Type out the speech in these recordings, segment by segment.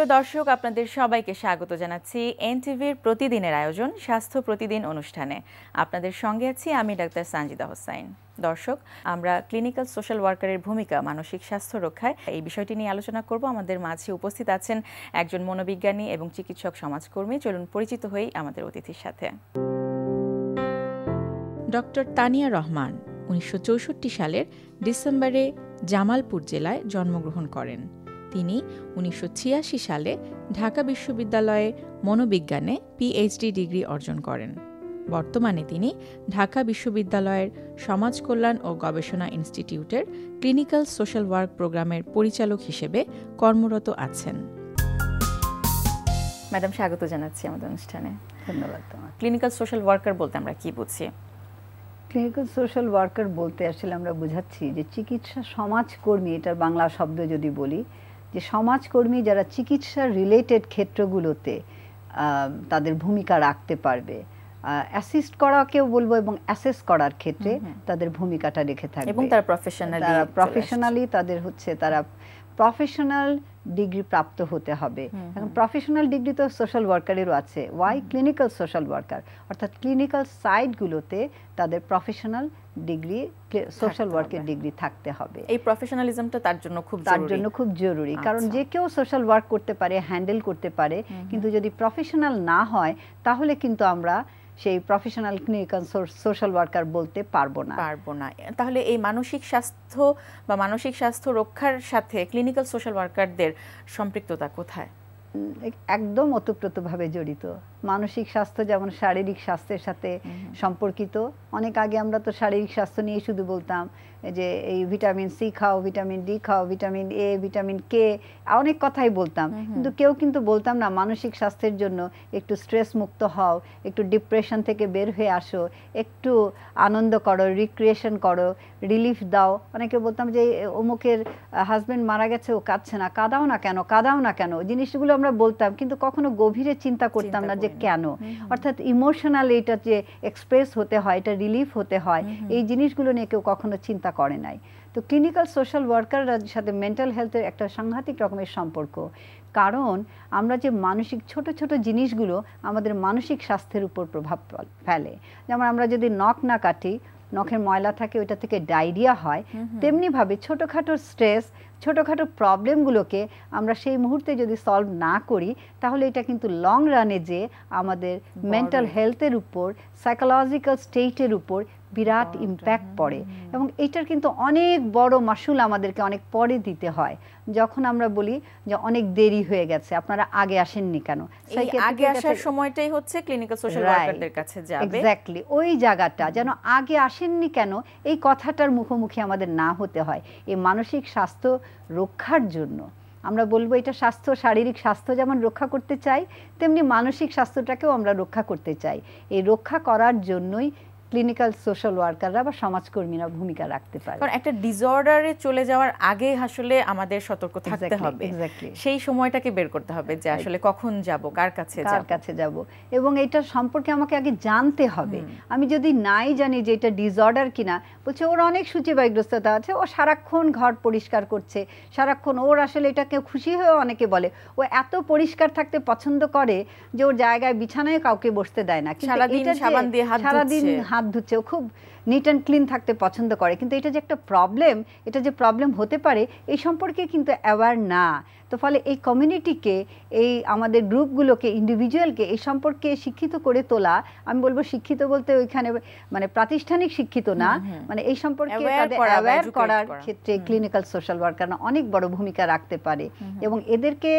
সুপ্রিয় দর্শক, আপনাদের সবাইকে স্বাগত জানাচ্ছি এনটিভির প্রতিদিনের আয়োজন স্বাস্থ্য প্রতিদিন অনুষ্ঠানে। আপনাদের সঙ্গে আছি আমি ডাক্তার সানজিদা হোসাইন। দর্শক, আমরা ক্লিনিক্যাল সোশ্যাল ওয়ার্কারের ভূমিকা মানসিক স্বাস্থ্য রক্ষায় এই বিষয়টি নিয়ে আলোচনা করব। আমাদের মাঝে উপস্থিত আছেন একজন মনোবিজ্ঞানী এবং চিকিৎসক সমাজকর্মী। চলুন পরিচিত হই আমাদের অতিথির সাথে। ডক্টর তানিয়া রহমান 1964 সালের ডিসেম্বরে জামালপুর জেলায় জন্মগ্রহণ করেন। তিনি 1986 সালে ঢাকা বিশ্ববিদ্যালয়ে মনোবিজ্ঞানে পিএইচডি ডিগ্রি অর্জন করেন। বর্তমানে তিনি ঢাকা বিশ্ববিদ্যালয়ের সমাজ কল্যাণ ও গবেষণা ইনস্টিটিউটের ক্লিনিক্যাল সোশ্যাল ওয়ার্ক প্রোগ্রামের পরিচালক হিসেবে কর্মরত আছেন। ম্যাডাম, স্বাগত জানাচ্ছি আমাদের অনুষ্ঠানে। ধন্যবাদ। ক্লিনিক্যাল সোশ্যাল ওয়ার্কার বলতে আমরা কি বুঝি? ক্লিনিক্যাল সোশ্যাল ওয়ার্কার বলতে আসলে আমরা বোঝাচ্ছি যে চিকিৎসা সমাজকর্মী, এটার বাংলা শব্দ যদি বলি, যে সমাজকর্মী যারা চিকিৎসা রিলেটেড ক্ষেত্রগুলোতে তাদের ভূমিকা রাখতে পারবে, অ্যাসিস্ট করাকেও বলবো এবং অ্যাসেস করার ক্ষেত্রে তাদের ভূমিকাটা রেখে থাকবে এবং তারা প্রফেশনালি তাদের হচ্ছে তারা প্রফেশনাল ডিগ্রি প্রাপ্ত হতে হবে। এখন প্রফেশনাল ডিগ্রি তো সোশ্যাল ওয়ার্কারেরও আছে। ওয়াই ক্লিনিক্যাল সোশ্যাল ওয়ার্কার, অর্থাৎ ক্লিনিক্যাল সাইটগুলোতে তাদের প্রফেশনাল ডিগ্রি, সোশ্যাল ওয়ার্কের ডিগ্রি থাকতে হবে। এই প্রফেশনালিজমটা তার জন্য খুব জরুরি। কারণ যে কেউ সোশ্যাল ওয়ার্ক করতে পারে, হ্যান্ডেল করতে পারে, কিন্তু যদি প্রফেশনাল না হয় তাহলে কিন্তু আমরা সেই প্রফেশনাল ক্লিনিক্যাল সোশ্যাল ওয়ার্কার বলতে পারবো না। তাহলে এই মানসিক স্বাস্থ্য বা মানসিক স্বাস্থ্য রক্ষার সাথে ক্লিনিক্যাল সোশ্যাল ওয়ার্কারদের সম্পৃক্ততা কোথায়? একদম ওতপ্রোতভাবে জড়িত। মানসিক স্বাস্থ্য যেমন শারীরিক স্বাস্থ্যের সাথে সম্পর্কিত। অনেক আগে আমরা তো শারীরিক স্বাস্থ্য নিয়ে শুধু বলতাম যে এই ভিটামিন সি খাও, ভিটামিন ডি খাও, ভিটামিন এ, ভিটামিন কে, অনেক কথাই বলতাম, কিন্তু কেউ কিন্তু বলতাম না মানসিক স্বাস্থ্যের জন্য একটু স্ট্রেস মুক্ত হও, একটু ডিপ্রেশন থেকে বের হয়ে আসো, একটু আনন্দ করো, রিক্রিয়েশন করো, রিলিফ দাও। অনেকে বলতাম যে অমুকের হাজব্যান্ড মারা গেছে, ও কাঁদছে না, কাঁদাও না কেন, কাঁদাও না কেন। জিনিসগুলো আমরা বলতাম, কিন্তু কখনো গভীরে চিন্তা করতাম না যে কেন। অর্থাৎ ইমোশনাল এটা যে এক্সপ্রেস হতে হয়, এটা রিলিফ হতে হয়, এই জিনিসগুলো নিয়ে কেউ কখনো চিন্তা করে নাই। তো ক্লিনিক্যাল সোশ্যাল ওয়ার্কাররা সাথে মেন্টাল হেলথের একটা সাংঘাতিক রকমের সম্পর্ক। কারণ আমরা যে মানসিক ছোট ছোট জিনিসগুলো আমাদের মানসিক স্বাস্থ্যের উপর প্রভাব ফেলে। যেমন আমরা যদি নখ না কাটি, নখের ময়লা থাকে, ওইটা থেকে ডায়রিয়া হয়, তেমনিভাবে ছোটোখাটো স্ট্রেস, ছোটোখাটো প্রবলেমগুলোকে আমরা সেই মুহূর্তে যদি সলভ না করি তাহলে এটা কিন্তু লং রানে যে আমাদের মেন্টাল হেলথের উপর, সাইকোলজিক্যাল স্টেটের উপর বিরাট ইম্প্যাক্ট পড়ে। এবং এটার কিন্তু অনেক বড় মাসুল আমাদেরকে অনেক পরে দিতে হয়। যখন আমরা বলি যে অনেক দেরি হয়ে গেছে, আপনারা আগে আসেননি কেন, আগে আসার সময়টাই হচ্ছে ক্লিনিক্যাল সোশ্যাল ওয়ার্কারদের কাছে যাবে। এক্স্যাক্টলি ওই জায়গাটা যেন আগে আসেননি কেন এই কথাটার মুখোমুখি আমাদের না হতে হয়। এই মানসিক স্বাস্থ্য রক্ষার জন্য আমরা বলবো এটা স্বাস্থ্য, শারীরিক স্বাস্থ্য যেমন রক্ষা করতে চাই, তেমনি মানসিক স্বাস্থ্যটাকেও আমরা রক্ষা করতে চাই। এই রক্ষা করার জন্যই ক্লিনিক্যাল সোশ্যাল ওয়ার্কাররা বা সমাজকর্মীরা ভূমিকা রাখতে পারে। কারণ একটা ডিসঅর্ডারে চলে যাওয়ার আগে আসলে আমাদের সতর্ক থাকতে হবে, সেই সময়টাকে বের করতে হবে যে আসলে কখন যাব, কার কাছে যাব, এবং এটা সম্পর্কে আমাকে আগে জানতে হবে। আমি যদি নাই জানি যে এটা ডিসঅর্ডার কিনা, বলছে ওর অনেক সূচিবায়গ্রস্ততা আছে, ও সারাক্ষণ ঘর পরিষ্কার করছে, সারাক্ষণ ওর আসলে এটাকে খুশি হয়ে অনেকে বলে ও এত পরিষ্কার থাকতে পছন্দ করে যে ওর জায়গায় বিছানায় কাউকে বসতে দেয় না, সারাদিন সাবান দিয়ে হাত ধুচ্ছে, ও খুব নিট অ্যান্ড ক্লিন থাকতে পছন্দ করে। কিন্তু এটা যে একটা প্রবলেম, এটা যে প্রবলেম হতে পারে এই সম্পর্কে কিন্তু অ্যাওয়ার না। তো ফলে এই কমিউনিটিকে, এই আমাদের গ্রুপগুলোকে, ইন্ডিভিজুয়ালকে এই সম্পর্কে শিক্ষিত করে তোলা, আমি বলবো শিক্ষিত বলতে ওইখানে মানে প্রাতিষ্ঠানিক শিক্ষিত না, মানে এই সম্পর্কে তাদের অ্যাওয়্যার করার ক্ষেত্রে ক্লিনিক্যাল সোশ্যাল ওয়ার্কাররা অনেক বড় ভূমিকা রাখতে পারে। এবং এদেরকে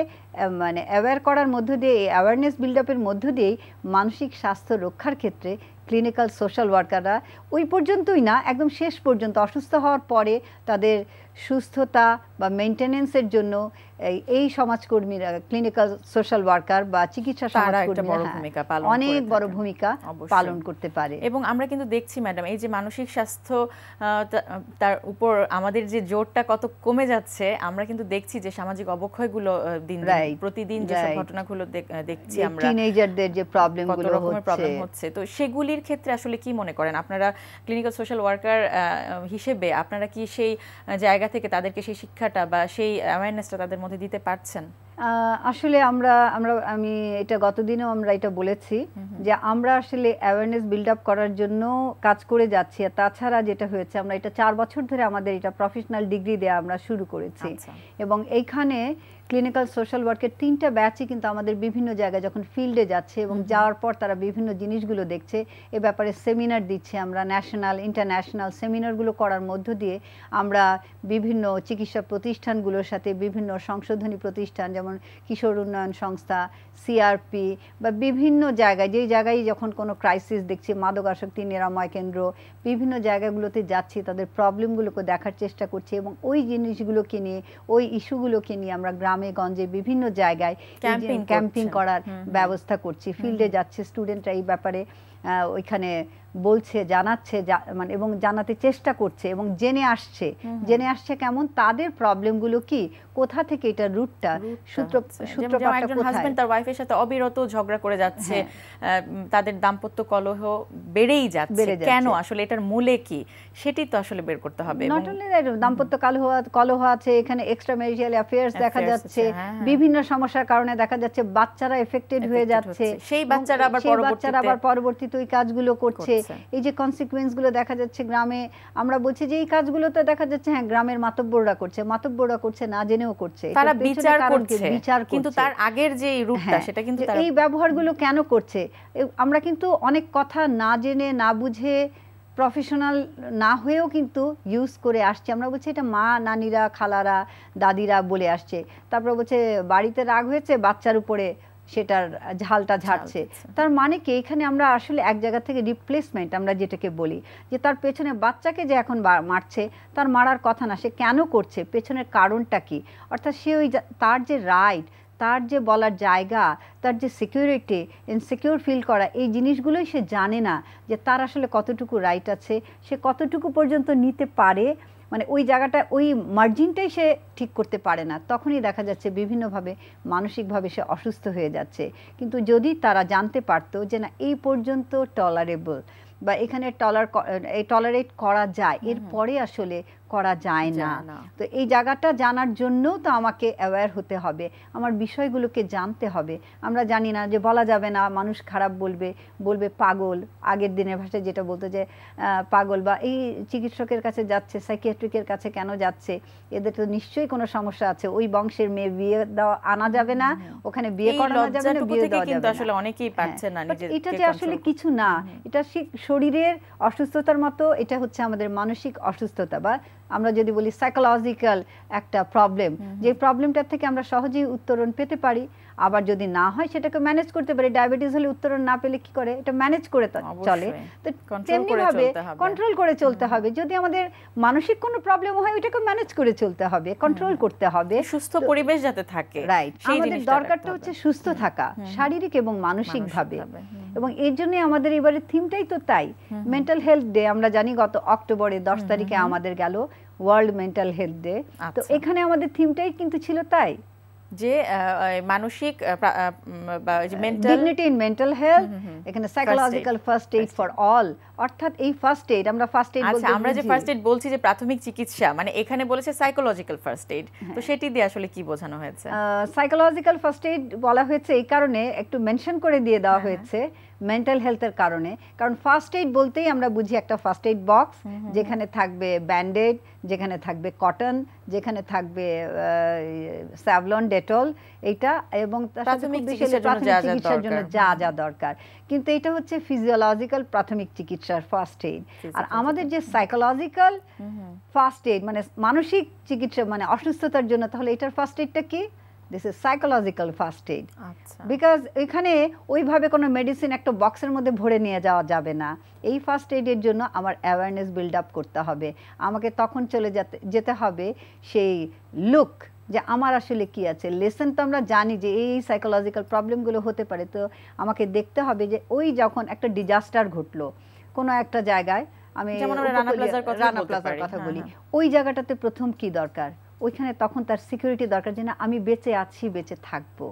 মানে অ্যাওয়্যার করার মধ্য দিয়ে, এই অ্যাওয়ারনেস বিল্ড আপের মধ্য দিয়েই মানসিক স্বাস্থ্য রক্ষার ক্ষেত্রে ক্লিনিক্যাল সোশ্যাল ওয়ার্কাররা ওই পর্যন্তই না, একদম শেষ পর্যন্ত অসুস্থ হওয়ার পরে তাদের সুস্থতা বা মেনটেনেন্সের জন্য এই সমাজকর্মীরা, ক্লিনিক্যাল সোশ্যাল ওয়ার্কার বা চিকিৎসা সমাজকর্মীরা অনেক বড় ভূমিকা পালন করতে পারে। এবং আমরা কিন্তু দেখছি ম্যাডাম, এই যে মানসিক স্বাস্থ্য তার উপর আমাদের যে জোরটা কত কমে যাচ্ছে, আমরা কিন্তু দেখছি যে সামাজিক অবক্ষয়গুলো প্রতিদিন যে ঘটনাগুলো দেখছি আমরা, টিনেজারদের যে প্রবলেমগুলো হচ্ছে, তো সেগুলির ক্ষেত্রে আসলে কি মনে করেন আপনারা ক্লিনিক্যাল সোশ্যাল ওয়ার্কার হিসেবে, আপনারা কি সেই জায়গা থেকে তাদেরকে সেই শিক্ষাটা বা সেই অ্যাওয়ারনেসটা তাদের মধ্যে দিতে পারছেন? আসলে আমি এটা গতদিনও আমরা এটা বলেছি যে আমরা আসলে অ্যাওয়ারনেস বিল্ড আপ করার জন্য কাজ করে যাচ্ছি। আর তাছাড়া যেটা হয়েছে, আমরা এটা 4 বছর ধরে আমাদের এটা প্রফেশনাল ডিগ্রি দেওয়া আমরা শুরু করেছি। এবং এইখানে ক্লিনিক্যাল সোশ্যাল ওয়ার্কের 3টা ব্যাচই কিন্তু আমাদের বিভিন্ন জায়গায় যখন ফিল্ডে যাচ্ছে এবং যাওয়ার পর তারা বিভিন্ন জিনিসগুলো দেখছে, এ ব্যাপারে সেমিনার দিচ্ছে। আমরা ন্যাশনাল ইন্টারন্যাশনাল সেমিনারগুলো করার মধ্য দিয়ে আমরা বিভিন্ন চিকিৎসা প্রতিষ্ঠানগুলোর সাথে বিভিন্ন সংশোধনী প্রতিষ্ঠান যেমন কিশোর উন্নয়ন সংস্থা, সিআরপি বা বিভিন্ন জায়গায়, যেই জায়গায় যখন কোনো ক্রাইসিস দেখছি, মাদকাসক্তি নিরাময় কেন্দ্র, বিভিন্ন জায়গাগুলোতে যাচ্ছি, তাদের প্রবলেমগুলোকে দেখার চেষ্টা করছি এবং ওই জিনিসগুলোকে নিয়ে, ওই ইস্যুগুলোকে নিয়ে আমরা গ্রামে গঞ্জে বিভিন্ন জায়গায় ক্যাম্পিং করার ব্যবস্থা করছি। ফিল্ডে যাচ্ছে স্টুডেন্টরা, এই ব্যাপারে ওইখানে বলছে, জানাচ্ছে, মানে এবং জানাতে চেষ্টা করছে এবং জেনে আসছে কেমন তাদের প্রবলেমগুলো কি, কোথা থেকে এটা রুটটা, সূত্রপাতটা কোথায়। হাজবেন্ড তার ওয়াইফের সাথে অবিরত ঝগড়া করে যাচ্ছে, তাদের দাম্পত্য কলহ বেড়েই যাচ্ছে, কেন, আসলে এটার মূলে কি, সেটি তো আসলে বের করতে হবে। নট অনলি দাম্পত্য কলহ আছে, এখানে এক্সট্রা ম্যারিটাল অ্যাফেয়ার্স দেখা যাচ্ছে, বিভিন্ন সমস্যার কারণে দেখা যাচ্ছে বাচ্চারা এফেক্টেড হয়ে যাচ্ছে, সেই বাচ্চারা আবার পরবর্তীতে ওই কাজগুলো করছে। এই যে কনসিকুয়েন্স গুলো দেখা যাচ্ছে গ্রামে, আমরা বলছি যে এই কাজগুলো তো দেখা যাচ্ছে গ্রামের মাতব্বররা করছে, না জেনেও করছে, তারা বিচার করছে, কিন্তু তার আগের যে রূপটা সেটা কিন্তু এই ব্যবহারগুলো কেন করছে। আমরা কিন্তু অনেক কথা না জেনে না বুঝে, প্রফেশনাল না হয়েও কিন্তু ইউজ করে আসছে। আমরা বলছি এটা মা, নানিরা, খালারা, দাদিরা বলে আসছে। তারপর বলছে বাড়িতে রাগ হয়েছে, বাচ্চার উপরে সেটার ঝালটা ঝাড়ছে। তার মানে কি, এখানে আমরা আসলে এক জায়গা থেকে রিপ্লেসমেন্ট আমরা যেটাকে বলি, যে তার পেছনে বাচ্চাকে যে এখন মারছে, তার মারার কথা না, সে কেন করছে, পেছনের কারণটা কি। অর্থাৎ সে তার যে রাইট, তার যে বলার জায়গা, তার যে সিকিউরিটি, ইনসিকিউর ফিল করা, এই জিনিসগুলোই সে জানে না যে তার আসলে কতটুকু রাইট আছে, সে কতটুকু পর্যন্ত নিতে পারে, মানে ওই জায়গাটা, ওই মার্জিনটাই সে ঠিক করতে পারে না। তখনই দেখা যাচ্ছে বিভিন্নভাবে মানসিকভাবে সে অসুস্থ হয়ে যাচ্ছে। কিন্তু যদি তারা জানতে পারতো যে না, এই পর্যন্ত টলারেবল বা এখানে টলারেট করা যায়, এরপরে আসলে করা যায় না। তো এই জায়গাটা জানার জন্য তো আমাকে অ্যাওয়্যার হতে হবে, আমার বিষয়গুলোকে জানতে হবে। আমরা জানি না যে বলা যাবে না, মানুষ খারাপ বলবে পাগল, আগের দিনের ভাষায় যেটা বলতো যে পাগল, বা এই চিকিৎসকের কাছে যাচ্ছে, সাইকিয়াট্রিকের কাছে কেন যাচ্ছে, এদের তো নিশ্চয়ই কোনো সমস্যা আছে, ওই বংশের মেয়ে বিয়ে আনা যাবে না, ওখানে বিয়ে করানো যাবে না, বিয়ে দেওয়া যাবে না। আসলে অনেকেই পারছে না। এটা যে আসলে কিছু না, এটা শরীরের অসুস্থতার মতো, এটা হচ্ছে আমাদের মানসিক অসুস্থতা, বা আমরা যদি বলি সাইকোলজিক্যাল একটা প্রবলেম, যে প্রবলেমটার থেকে আমরা সহজেই উত্তরণ পেতে পারি। আবার যদি না হয় সেটাকে ম্যানেজ করতে পারি। ডায়াবেটিস হলে উত্তরণ না পেলে কি করে, এটা ম্যানেজ করে চলে, তো তেমনিভাবে কন্ট্রোল করে চলতে হবে। যদি আমাদের মানসিক কোনো প্রবলেম হয়, ওইটাকে ম্যানেজ করে চলতে হবে, কন্ট্রোল করতে হবে, সুস্থ পরিবেশ যাতে থাকে। রাইট, আমাদের দরকারটা হচ্ছে সুস্থ থাকা, শারীরিক এবং মানসিকভাবে। এবং এর জন্য আমাদের এবারে থিমটাই তো তাই, মেন্টাল হেলথ ডে। আমরা জানি গত অক্টোবরে 10 তারিখে আমাদের গেল ওয়ার্ল্ড মেন্টাল হেলথ ডে। তো এখানে আমাদের থিমটাই কিন্তু ছিল তাই, যে মানসিক ডিগনিটি ইন মেন্টাল হেলথ, এখানে psychological first aid for all. অর্থাৎ এই ফার্স্ট এইড, আমরা ফার্স্ট এইড বলতে আমরা যে ফার্স্ট এইড বলছি যে প্রাথমিক চিকিৎসা, মানে এখানে বলেছে সাইকোলজিক্যাল ফার্স্ট এইড, তো সেটি দিয়ে আসলে কি বোঝানো হয়েছে? সাইকোলজিক্যাল ফার্স্ট এইড বলা হয়েছে এই কারণে, একটু মেনশন করে দিয়ে দেওয়া হয়েছে মেন্টাল হেলথের কারণে। কারণ ফার্স্ট এইড বলতেই আমরা বুঝি একটা ফার্স্ট এইড বক্স, যেখানে থাকবে ব্যান্ডেড, যেখানে থাকবে কটন, যেখানে থাকবে স্যাভলন, ডেটল, এইটা, এবং প্রাথমিক চিকিৎসার জন্য যা যা দরকার। কিন্তু এটা হচ্ছে ফিজিওলজিক্যাল প্রাথমিক চিকিৎসার ফার্স্ট এইড। আর আমাদের যে সাইকোলজিক্যাল ফার্স্ট এইড, মানে মানসিক চিকিৎসা, মানে অসুস্থতার জন্য, তাহলে এটার ফার্স্ট এইডটা কি? This is psychological first aid. Because এখানে ওইভাবে কোনো মেডিসিন একটা বক্সের মধ্যে ভরে নিয়ে যাওয়া যাবে না। এই ফার্স্ট এইডের জন্য আমার অ্যাওয়ারনেস বিল্ড আপ করতে হবে। আমাকে তখন যেতে হবে সেই লুক, যে আমার আসলে কি আছে। লেসন তো আমরা জানি যে এই সাইকোলজিক্যাল প্রবলেমগুলো হতে পারে, তো আমাকে দেখতে হবে যে ওই যখন একটা ডিজাস্টার ঘটলো কোনো একটা জায়গায়, আমি রানা প্লাজার কথা বলি, ওই জায়গাটাতে প্রথম কি দরকার, ওইখানে তখন তার সিকিউরিটি দরকার, যে না আমি বেঁচে আছি, বেঁচে থাকবো।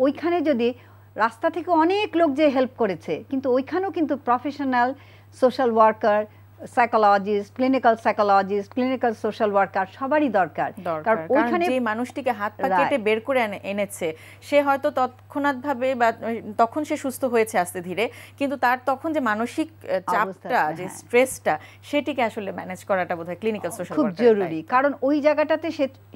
ওইখানে যদি রাস্তা থেকে অনেক লোক যে হেল্প করেছে, কিন্তু ওইখানেও কিন্তু professional social worker, psychologist, clinical social worker সবারই দরকার। কারণ ওইখানে যে মানুষটিকে হাত পা কেটে বের করে এনেছে সে হয়তো তৎক্ষণাৎভাবে বা তখন সে সুস্থ হয়েছে আস্তে ধীরে, কিন্তু তার তখন যে মানসিক চাপটা, যে স্ট্রেসটা, সেটিকে আসলে ম্যানেজ করাটা বোধহয় ক্লিনিক্যাল সোশ্যাল ওয়ার্কার খুব জরুরি। কারণ ওই জায়গাটাতে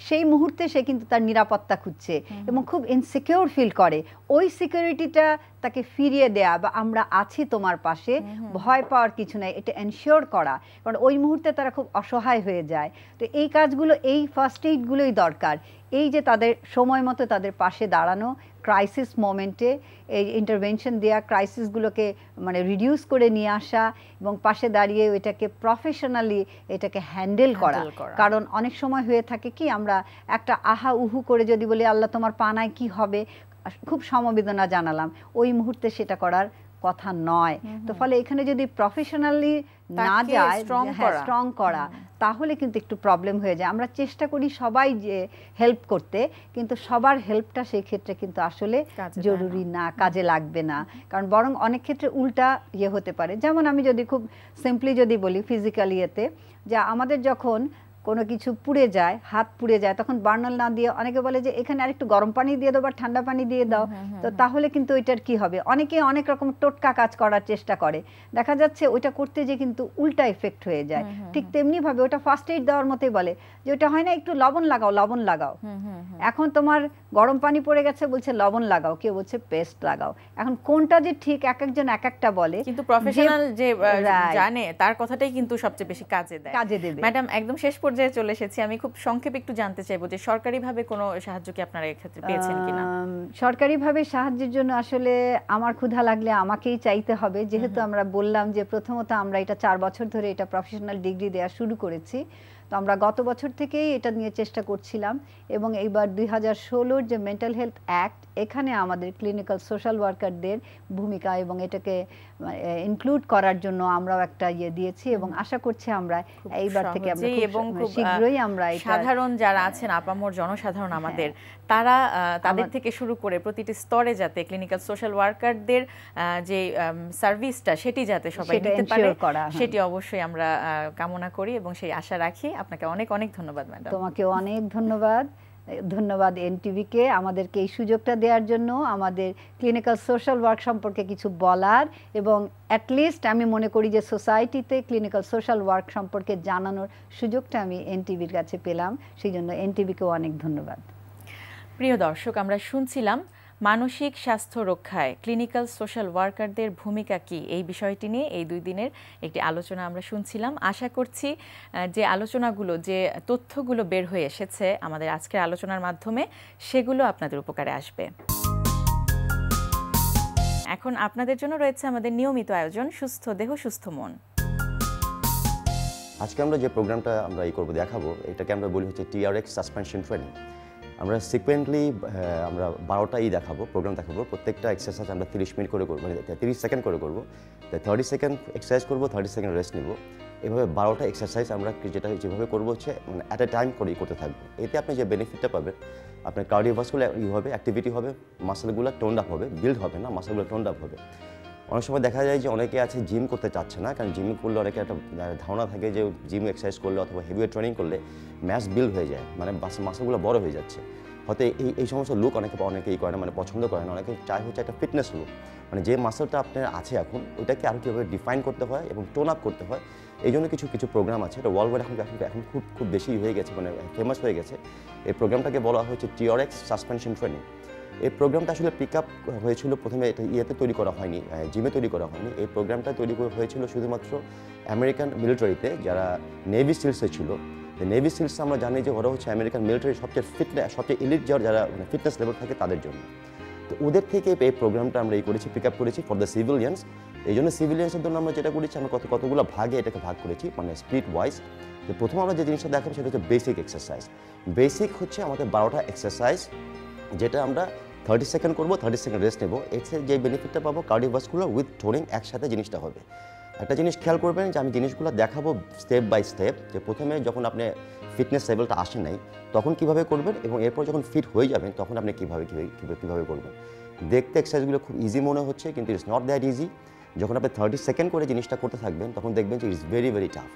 সেই মুহূর্তে সে কিন্তু তার নিরাপত্তা খুঁজছে এবং খুব ইনসিকিউর ফিল করে। ওই সিকিউরিটিটা তাকে ফিরিয়ে দেয়া বা আমরা আছি তোমার পাশে, ভয় পাওয়ার কিছু নাই, এটা এনশিওর করা। কারণ ওই মুহূর্তে তারা খুব অসহায় হয়ে যায়। তো এই কাজগুলো, এই ফার্স্ট এইডগুলোই দরকার। এই যে তাদের সময় মতো তাদের পাশে দাঁড়ানো, ক্রাইসিস মোমেন্টে এই ইন্টারভেনশন দেওয়া, ক্রাইসিসগুলোকে মানে রিডিউস করে নিয়ে আসা এবং পাশে দাঁড়িয়ে এটাকে প্রফেশনালি এটাকে হ্যান্ডেল করা। কারণ অনেক সময় হয়ে থাকে কি, আমরা একটা আহা উহু করে যদি বলি আল্লাহ তোমার পানায় কি হবে, খুব সমবেদনা জানালাম, ওই মুহূর্তে সেটা করার কথা নয়। তো ফলে এখানে যদি প্রফেশনালি না যায়, স্ট্রং করা, তাহলে কিন্তু একটু প্রবলেম হয়ে যায়। আমরা চেষ্টা করি সবাই যে হেল্প করতে, কিন্তু সবার হেল্পটা সেই ক্ষেত্রে কিন্তু আসলে জরুরি না, কাজে লাগবে না। কারণ বরং অনেক ক্ষেত্রে উল্টা হতে পারে। যেমন আমি যদি খুব সিম্পলি যদি বলি ফিজিক্যালি এতে, যে আমাদের যখন কোনো কিছু পুড়ে যায়, হাত পুড়ে যায়, তখন বার্নাল না দিয়ে অনেকে বলে যে এখানে আরেকটু গরম পানি দিয়ে দাও বা ঠান্ডা পানি দিয়ে দাও। তো তাহলে কিন্তু ওইটার কি হবে, অনেকে অনেক রকম টোটকা কাজ করার চেষ্টা করে, দেখা যাচ্ছে ওইটা করতে যে কিন্তু উল্টা এফেক্ট হয়ে যায়। ঠিক তেমনি ভাবে ওটা ফার্স্ট এইড দেওয়ার মতোই বলে যে ওটা হয় না একটু লবণ লাগাও, লবণ লাগাও। এখন তোমার গরম পানি পড়ে গেছে, বলছে লবণ লাগাও, কেউ বলছে পেস্ট লাগাও। এখন কোনটা যে ঠিক এক একজন এক একটা বলে, কিন্তু প্রফেশনাল যে জানে তার কথাটাই কিন্তু সবচেয়ে বেশি কাজে দেবে। ম্যাডাম, একদম শেষ পর্যায়ে চলে এসেছি। আমি খুব সংক্ষেপে একটু জানতে চাইবো যে সরকারিভাবে কোনো সাহায্য কি আপনারা এই ক্ষেত্রে পেয়েছেন কিনা? সরকারিভাবে সাহায্যের জন্য আসলে আমার ক্ষুধা লাগলে আমাকেই চাইতে হবে, যেহেতু আমরা বললাম যে প্রথমত আমরা এটা 4 বছর ধরে এটা প্রফেশনাল ডিগ্রি দেওয়া শুরু করেছি। তো আমরা গত বছর থেকেই এটা নিয়ে চেষ্টা করছিলাম এবং এইবার 2016-র যে মেন্টাল হেলথ অ্যাক্ট, এখানে আমাদের ক্লিনিক্যাল সোশ্যাল ওয়ার্কারদের ভূমিকা এবং এটাকে ইনক্লুড করার জন্য আমরাও একটা দিয়েছি এবং আশা করছি আমরা এইবার থেকে আমরা খুব শীঘ্রই আমরা সাধারণ যারা আছেন, আপামর জনসাধারণ আমাদের, তারা তাদের থেকে শুরু করে প্রতিটি স্তরে যাতে ক্লিনিক্যাল সোশ্যাল ওয়ার্কারদের যে সার্ভিসটা সেটি যাতে সবাই নিতে পারে, সেটি অবশ্যই আমরা কামনা করি এবং সেই আশা রাখি। আপনাকে অনেক অনেক ধন্যবাদ ম্যাডাম। তোমাকে অনেক ধন্যবাদ এনটিভিকে আমাদেরকে এই সুযোগটা দেওয়ার জন্য, আমাদের ক্লিনিক্যাল সোশ্যাল ওয়ার্ক সম্পর্কে কিছু বলার এবং অ্যাটলিস্ট আমি মনে করি যে সোসাইটিতে ক্লিনিক্যাল সোশ্যাল ওয়ার্ক সম্পর্কে জানানোর সুযোগটা আমি এনটিভির কাছে পেলাম, সেই জন্য এনটিভিকেও অনেক ধন্যবাদ। প্রিয় দর্শক, আমরা শুনছিলাম মানসিক স্বাস্থ্য রক্ষায় ক্লিনিক্যাল সোশ্যাল ওয়ার্কারদের ভূমিকা কি, এই বিষয়টি নিয়ে এই 2 দিনের একটি আলোচনা আমরা শুনছিলাম। আশা করছি যে আলোচনাগুলো, যে তথ্যগুলো বের হয়ে এসেছে আমাদের আজকের আলোচনার মাধ্যমে, সেগুলো আপনাদের উপকারে আসবে। এখন আপনাদের জন্য রয়েছে আমাদের নিয়মিত আয়োজন সুস্থ দেহ সুস্থ মন। আজকে আমরা যে প্রোগ্রামটা আমরা দেখাবো, এটাকে আমরা বলি হচ্ছে টিআরএক্স সাসপেনশন ট্রেনিং। আমরা সিকুয়েন্টলি আমরা 12টাই প্রোগ্রাম দেখাবো। প্রত্যেকটা এক্সারসাইজ আমরা 30 মিনিট করে করবো, মানে 30 সেকেন্ড করে করবো। 30 সেকেন্ড এক্সারসাইজ করবো, 30 সেকেন্ড রেস্ট নিব। এভাবে 12টা এক্সারসাইজ আমরা যেভাবে করবো হচ্ছে মানে অ্যাট এ টাইম করতে থাকবো। এতে আপনি যে বেনিফিটটা পাবেন, আপনার কার্ডিওভাস্কুলার হবে, অ্যাক্টিভিটি হবে, মাসেলগুলো টোন্ড আপ হবে, বিল্ড হবে না, মাসেলগুলো টোন্ড আপ হবে। অনেক সময় দেখা যায় যে অনেকে আছে জিম করতে চাচ্ছে না, কারণ জিম করলে অনেকে একটা ধারণা থাকে যে জিম এক্সারসাইজ করলে অথবা হেভি ট্রেনিং করলে ম্যাস বিল্ড হয়ে যায়, মানে মাসেলগুলো বড় হয়ে যাচ্ছে। হয়তো এই সমস্ত লুক অনেকেই করে না, মানে পছন্দ করে না। অনেকে চায় হচ্ছে একটা ফিটনেস লুক, মানে যে মাসেলটা আপনার আছে এখন ওইটাকে আরও কীভাবে ডিফাইন করতে হয় এবং টোন আপ করতে হয়। এই জন্য কিছু প্রোগ্রাম আছে, এটা ওয়ার্ল্ড ওয়াইড এখন খুব বেশি হয়ে গেছে, মানে ফেমাস হয়ে গেছে। এই প্রোগ্রামটাকে বলা হচ্ছে টিআরএক্স সাসপেনশন ট্রেনিং। এই প্রোগ্রামটা আসলে পিক আপ হয়েছিল প্রথমে এটা তৈরি করা হয়নি, জিমে তৈরি করা হয়নি। এই প্রোগ্রামটা তৈরি হয়েছিল শুধুমাত্র আমেরিকান মিলিটারিতে, যারা নেভি সিলসে ছিল। নেভি সিলস আমরা জানি যে ওরা হচ্ছে আমেরিকান মিলিটারি সবচেয়ে ইলিট যারা ফিটনেস লেভেল থাকে তাদের জন্য। তো ওদের থেকে এই প্রোগ্রামটা আমরা পিক আপ করেছি ফর দ্য সিভিলিয়ান্স। এই জন্য সিভিলিয়ান্সের জন্য আমরা যেটা করেছি, আমরা কতগুলো ভাগে এটাকে ভাগ করেছি, মানে স্প্লিট ওয়াইজ। তো প্রথম আমরা যে জিনিসটা দেখাবো সেটা হচ্ছে বেসিক এক্সারসাইজ। বেসিক হচ্ছে আমাদের 12টা এক্সারসাইজ, যেটা আমরা 30 সেকেন্ড করবো, 30 সেকেন্ড রেস্ট নেবো। এতে যে বেনিফিটটা পাবো, কার্ডিওভাস্কুলার উইথ টোনিং একসাথে জিনিসটা হবে। একটা জিনিস খেয়াল করবেন যে আমি জিনিসগুলো দেখাবো স্টেপ বাই স্টেপ, যে প্রথমে যখন আপনি ফিটনেস লেভেলটা আসে নাই তখন কিভাবে করবেন, এবং এরপর যখন ফিট হয়ে যাবেন তখন আপনি কীভাবে করবেন। দেখতে এক্সারসাইজগুলো খুব ইজি মনে হচ্ছে, কিন্তু ইটস নট দ্যাট ইজি। যখন আপনি 30 সেকেন্ড করে জিনিসটা করতে থাকবেন তখন দেখবেন যে ইটস ভেরি ভেরি টাফ।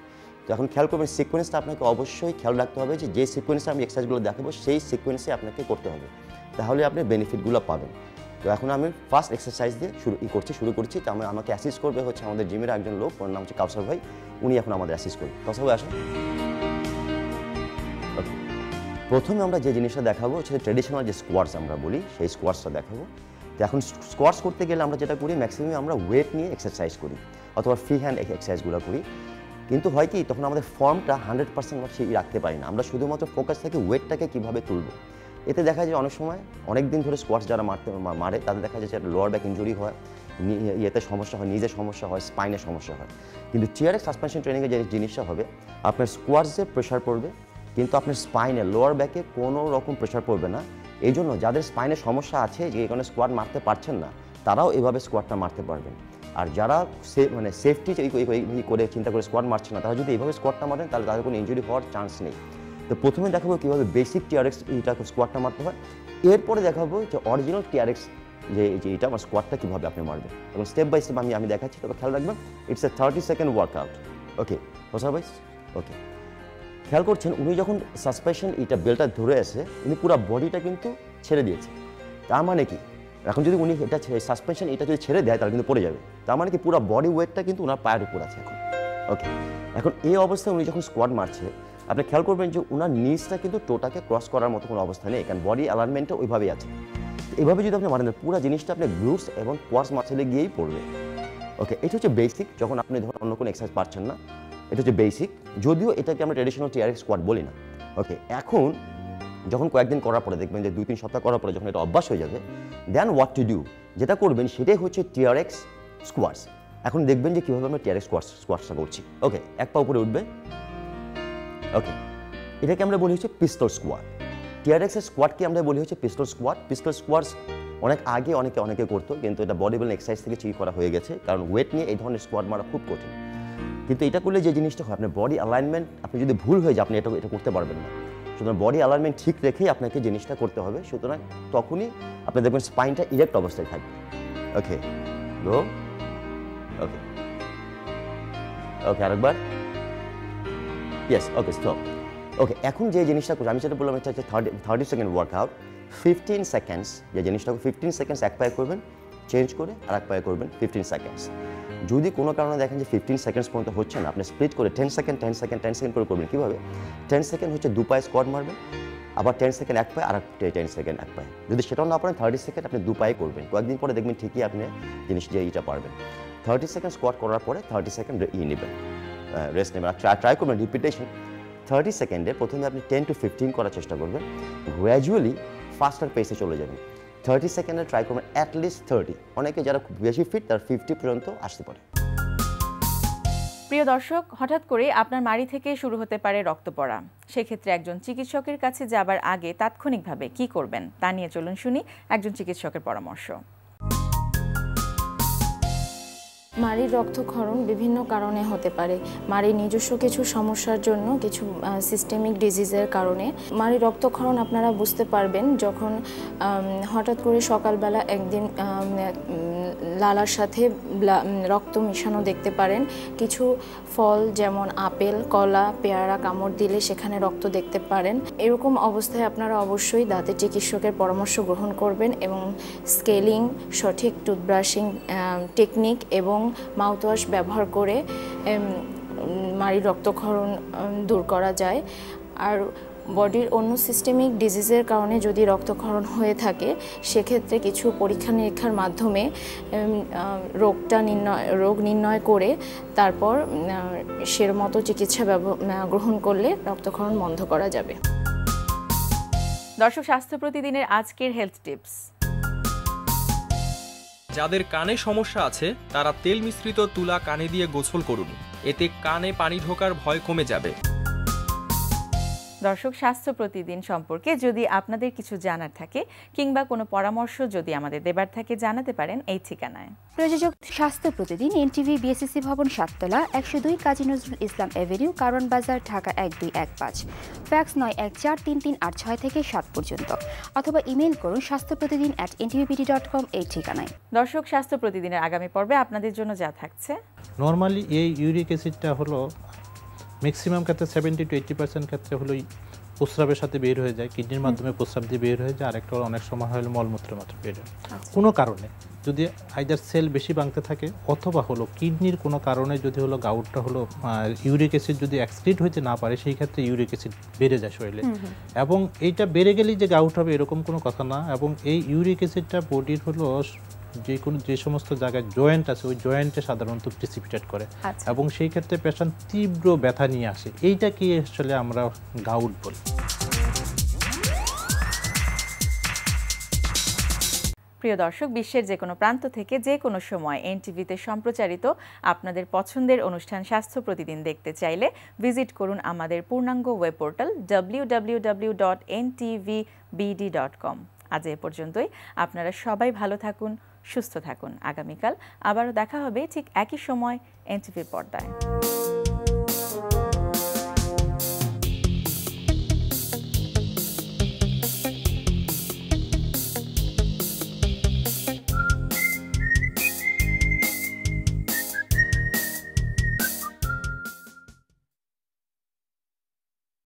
তো এখন খেয়াল করবেন সিকোয়েন্সটা আপনাকে অবশ্যই খেয়াল রাখতে হবে যে সিকোয়েন্সে আমি এক্সারসাইজগুলো দেখাবো সেই সিকোয়েন্সে আপনাকে করতে হবে, তাহলে আপনি বেনিফিটগুলো পাবেন। তো এখন আমি ফার্স্ট এক্সারসাইজ দিয়ে শুরু করছি। তো আমাকে অ্যাসিস্ট করবে হচ্ছে আমাদের জিমের একজন লোক, ওর নাম হচ্ছে কাউসার ভাই, উনি এখন আমাদের অ্যাসিস্ট করবে। কাউসার ভাই আসুন। প্রথমে আমরা যে জিনিসটা দেখাবো হচ্ছে ট্রেডিশনাল যে স্কোয়াটস আমরা বলি সেই স্কোয়াটসটা দেখাবো। তো এখন স্কোয়াটস করতে গেলে আমরা যেটা করি ম্যাক্সিমাম আমরা ওয়েট নিয়ে এক্সারসাইজ করি অথবা ফ্রি হ্যান্ড এক্সারসাইজগুলো করি, কিন্তু হয় কি তখন আমাদের ফর্মটা 100% আমরা সেই রাখতে পারি না, আমরা শুধুমাত্র ফোকাস থাকি ওয়েটটাকে কীভাবে তুলব। এতে দেখা যায় অনেক সময় অনেক দিন ধরে স্কোয়াটস যারা মারে তাদের দেখা যায় যে লোয়ার ব্যাক ইঞ্জুরি হয়, ইয়েতে সমস্যা হয়, নিজের সমস্যা হয়, স্পাইনের সমস্যা হয়। কিন্তু TRX সাসপেনশন ট্রেনিংয়ে যে জিনিসটা হবে আপনার স্কোয়াটসে প্রেশার পড়বে কিন্তু আপনার স্পাইনে লোয়ার ব্যাকে কোনো রকম প্রেশার পড়বে না। এই জন্য যাদের স্পাইনের সমস্যা আছে যে এখানে স্কোয়াট মারতে পারছেন না তারাও এভাবে স্কোয়াটটা মারতে পারবেন। আর যারা সেফটি করে চিন্তা করে স্কোয়াট মারছে না তারা যদি এইভাবে স্কোয়াটটা মারেন তাহলে তাদের কোনো ইঞ্জুরি হওয়ার চান্স নেই। তো প্রথমে দেখাবো কীভাবে বেসিক TRX এটা স্কোয়াটটা মারতে হয়, এরপরে দেখাবো যে অরিজিনাল TRX যে এটা আমার স্কোয়াটটা কীভাবে আপনি মারবেন, এবং স্টেপ বাই স্টেপ আমি দেখাচ্ছি। তবে খেয়াল রাখবেন ইটস এ 30 সেকেন্ড ওয়ার্কআউট। ওকে হোসার ভাই, ওকে খেয়াল করছেন উনি যখন সাসপেনশন এটা বেল্টটা ধরে আসে উনি পুরো বডিটা কিন্তু ছেড়ে দিয়েছে। তার মানে কি এখন যদি উনি এটা সাসপেনশন এটা যদি ছেড়ে দেয় তাহলে কিন্তু পড়ে যাবে, তার মানে কি পুরো বডি ওয়েটটা কিন্তু ওনার পায়ের উপর আছে এখন। ওকে এখন এই অবস্থায় উনি যখন স্কোয়াট মারছে আপনি খেয়াল করবেন যে ওনার নিচটা কিন্তু টোটাকে ক্রস করার মতো কোনো অবস্থা নেই, কারণ বডি অ্যালাইনমেন্টটা ওইভাবেই আছে। এইভাবে যদি আপনি মারেন পুরো জিনিসটা আপনি গ্লুটস এবং কোয়াডস মাসেলে গিয়েই পড়বে। ওকে এটা হচ্ছে বেসিক, যখন আপনি ধরুন অন্য কোনো এক্সারসাইজ পারছেন না এটা হচ্ছে বেসিক, যদিও এটাকে আমরা ট্র্যাডিশনাল TRX স্কোয়াট বলি না। ওকে এখন যখন কয়েকদিন করার পরে দেখবেন যে 2-3 সপ্তাহ করার পরে যখন এটা অভ্যাস হয়ে যাবে দেন হোয়াট টু ডু, যেটা করবেন সেটাই হচ্ছে TRX স্কোয়াটস। এখন দেখবেন যে কীভাবে আমরা TRX স্কোয়াটসটা করছি। ওকে এক পা উপরে উঠবে। ওকে এটাকে আমরা বলি হচ্ছে পিস্তল স্কোয়াট। TRX এর স্কোয়াটকে আমরা বলি হচ্ছে পিস্তল স্কোয়াট। পিস্তল স্কোয়াটস অনেক আগে অনেকে করতো, কিন্তু এটা বডি বিল্ডিং এক্সারসাইজ থেকে ঠিক করা হয়ে গেছে, কারণ ওয়েট নিয়ে এই ধরনের স্কোয়াট মারা খুব কঠিন। কিন্তু এটা করলে যে জিনিসটা হয় আপনার বডি অ্যালাইনমেন্ট, আপনি যদি ভুল হয়ে যায় আপনি এটা করতে পারবেন না। সুতরাং বডি অ্যালাইনমেন্ট ঠিক রেখেই আপনাকে জিনিসটা করতে হবে, সুতরাং তখনই আপনি দেখবেন স্পাইনটা ইরেক্ট অবস্থায় থাকবে। ওকে গো। ওকে ওকে আরেকবার। Yes okay stop. ওকে এখন যে জিনিসটা করছি আমি সেটা বললাম এটা হচ্ছে 30 সেকেন্ড ওয়ার্কআউট। 15 সেকেন্ডস যে জিনিসটা 15 সেকেন্ডস এক পায়ে করবেন, চেঞ্জ করে আর এক পায়ে করবেন 15 সেকেন্ডস। যদি কোনো কারণে দেখেন যে 15 সেকেন্ডস পর্যন্ত হচ্ছে না আপনি স্প্লিট করে 10 সেকেন্ড 10 সেকেন্ড 10 সেকেন্ড করে করবেন। কীভাবে 10 সেকেন্ড হচ্ছে দু পায়ে স্কোয়াট মারবেন, আবার 10 সেকেন্ড এক পায়ে আর 10 সেকেন্ড এক পায়ে। যদি সেটাও না পারেন 30 সেকেন্ড আপনি দু পায়ে করবেন, কয়েকদিন পরে দেখবেন ঠিকই আপনি জিনিস যে এইটা পারবেন। 30 সেকেন্ড স্কোয়াট করার পরে 30 সেকেন্ড নেবেন, রেস্ট নেবেন। আর ট্রাই করবেন রিপিটেশন 30 সেকেন্ডে প্রথমে আপনি 10 to 15 করার চেষ্টা করবেন, গ্র্যাজুয়ালি ফাস্টার পেসে চলে যাবেন। 30 সেকেন্ডে ট্রাই করবেন অ্যাটলিস্ট 30, অনেকে যারা খুব বেশি ফিট তার 50 পর্যন্ত আসতে পারে। প্রিয় দর্শক, হঠাৎ করে আপনার মাড়ি থেকে শুরু হতে পারে রক্ত পড়া। সেক্ষেত্রে একজন চিকিৎসকের কাছে যাবার আগে তাৎক্ষণিকভাবে কি করবেন তা নিয়ে চলুন শুনি একজন চিকিৎসকের পরামর্শ। মাড়ির রক্তক্ষরণ বিভিন্ন কারণে হতে পারে। মাড়ির নিজস্ব কিছু সমস্যার জন্য, কিছু সিস্টেমিক ডিজিজের কারণে মাড়ির রক্তক্ষরণ আপনারা বুঝতে পারবেন যখন হঠাৎ করে সকালবেলা একদিন লালার সাথে রক্ত মিশানো দেখতে পারেন। কিছু ফল যেমন আপেল, কলা, পেয়ারা কামড় দিলে সেখানে রক্ত দেখতে পারেন। এরকম অবস্থায় আপনারা অবশ্যই দাঁতের চিকিৎসকের পরামর্শ গ্রহণ করবেন এবং স্কেলিং, সঠিক টুথব্রাশিং টেকনিক এবং মাউথওয়াশ ব্যবহার করে মাড়ির রক্তক্ষরণ দূর করা যায়। আর বডির অন্য সিস্টেমিক ডিজিজের কারণে যদি রক্তক্ষরণ হয়ে থাকে সেক্ষেত্রে কিছু পরীক্ষা নিরীক্ষার মাধ্যমে রোগ নির্ণয় করে তারপর সেরমতো চিকিৎসা গ্রহণ করলে রক্তক্ষরণ বন্ধ করা যাবে। দর্শক, স্বাস্থ্য প্রতিদিনের আজকের হেলথ টিপস। যাদের কানে সমস্যা আছে তারা তেল মিশ্রিত তুলা কানে দিয়ে গোসল করুন, এতে কানে পানি ঢোকার ভয় কমে যাবে। দর্শক, স্বাস্থ্য প্রতিদিন সম্পর্কে যদি আপনাদের কিছু জানার থাকে কিংবা কোনো পরামর্শ যদি আমাদের দেবার থাকে জানাতে পারেন এই ঠিকানায়। প্রযোজক স্বাস্থ্য প্রতিদিন, এনটিভি, বিএসসিসি ভবন, 7 তলা, 102 কাজী নজরুল ইসলাম এভিনিউ, কারণ বাজার, ঢাকা 1215। ফ্যাক্স 914338 থেকে 7 পর্যন্ত, অথবা ইমেইল করুন স্বাস্থ্যপ্রতিদিন@ntvpd.com এই ঠিকানায়। দর্শক, স্বাস্থ্য প্রতিদিনের আগামী পর্বে আপনাদের জন্য যা থাকছে, নর্মালি এই ইউরিক অ্যাসিডটা হলো ম্যাক্সিমাম ক্ষেত্রে 70 to 80% ক্ষেত্রে হলো প্রস্রাবের সাথে বের হয়ে যায়, কিডনির মাধ্যমে প্রস্রাব দিয়ে বের হয়ে যায়, আরেকটা অনেক সময় হলো মলমূত্রের মাধ্যমে বের হয়। কোনো কারণে যদি আইদার সেল বেশি ভাঙতে থাকে অথবা হলো কিডনির কোনো কারণে যদি হলো গাউটটা হলো ইউরিক অ্যাসিড যদি এক্সক্রিট হইতে না পারে, সেই ক্ষেত্রে ইউরিক অ্যাসিড বেড়ে যায় শরীরে। এবং এইটা বেড়ে গেলেই যে গাউট হবে এরকম কোনো কথা না। এবং এই ইউরিক অ্যাসিডটা বডির হলো যে সমস্ত জায়গায় জয়েন্ট আছে ওই জয়েন্টে সাধারণত প্রিসিপিটেট করে, এবং সেই ক্ষেত্রে পেশেন্ট তীব্র ব্যথা নিয়ে আসে। এইটা কি আসলে আমরা গাউট বলি। প্রিয় দর্শক, বিশ্বের যে কোনো প্রান্ত থেকে যে কোনো সময় এনটিভিতে সম্প্রচারিত আপনাদের পছন্দের অনুষ্ঠান স্বাস্থ্য প্রতিদিন দেখতে চাইলে ভিজিট করুন আমাদের পূর্ণাঙ্গ ওয়েব পোর্টাল www.ntvbd.com। আজ এ পর্যন্তই। আপনারা সবাই ভালো থাকুন, সুস্থ থাকুন। আগামীকাল আবারও দেখা হবে ঠিক একই সময় এনটিভির পর্দায়।